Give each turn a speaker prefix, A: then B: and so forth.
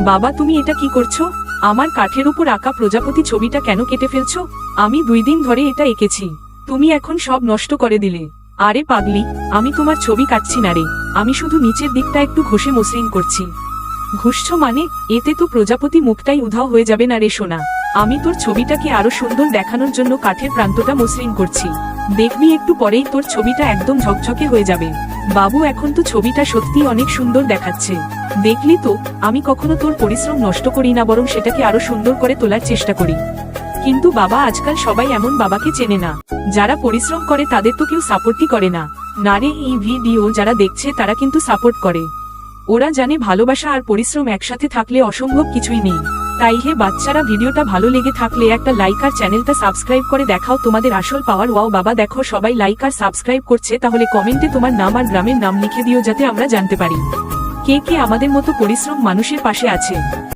A: বাবা তুমি এটা কি করছো? আমার কাঠের উপর আঁকা প্রজাপতি ছবিটা কেন কেটে ফেলছো? আমি 2 দিন ধরে এটা এঁকেছি, তুমি এখন সব নষ্ট করে দিলে। আরে পাগলি, আমি তোমার ছবি কাটছি না রে, আমি শুধু নিচের দিকটা একটু ঘষে মসৃণ করছি। ঘুষছো মানে? এতে তো প্রজাপতি মুখটাই উধাও হয়ে যাবে না রে সোনা। আমি তোর ছবিটাকে আরো সুন্দর দেখানোর জন্য কাঠের প্রান্তটা মসৃণ করছি। দেখবি একটু পরেই তোর ছবিটা একদম ঝকঝকে হয়ে যাবে। বাবু এখন তো ছবিটা সত্যি অনেক সুন্দর দেখাচ্ছে। দেখলি তো, আমি কখনো তোর পরিশ্রম নষ্ট করি না, বরং সেটাকে আরো সুন্দর করে তোলার চেষ্টা করি। কিন্তু বাবা আজকাল সবাই এমন বাবাকে চেনে না। যারা পরিশ্রম করে তাদের তো কেউ সাপোর্টই করে না। না রে, এই ভিডিও যারা দেখছে তারা কিন্তু সাপোর্ট করে। ওরা জানে ভালোবাসা আর পরিশ্রম একসাথে থাকলে অসম্ভব কিছুই নেই। তাই হে বাচ্চারা, ভিডিওটা ভালো লেগে থাকলে একটা লাইক আর চ্যানেলটা সাবস্ক্রাইব করে দেখাও তোমাদের আসল পাওয়ার। ওয়াও বাবা, দেখো সবাই লাইক আর সাবস্ক্রাইব করছে, তাহলে কমেন্টে তোমার নাম আর গ্রামের নাম লিখে দিও যাতে আমরা জানতে পারি কে কে আমাদের মতো পরিশ্রম মানুষের পাশে আছে।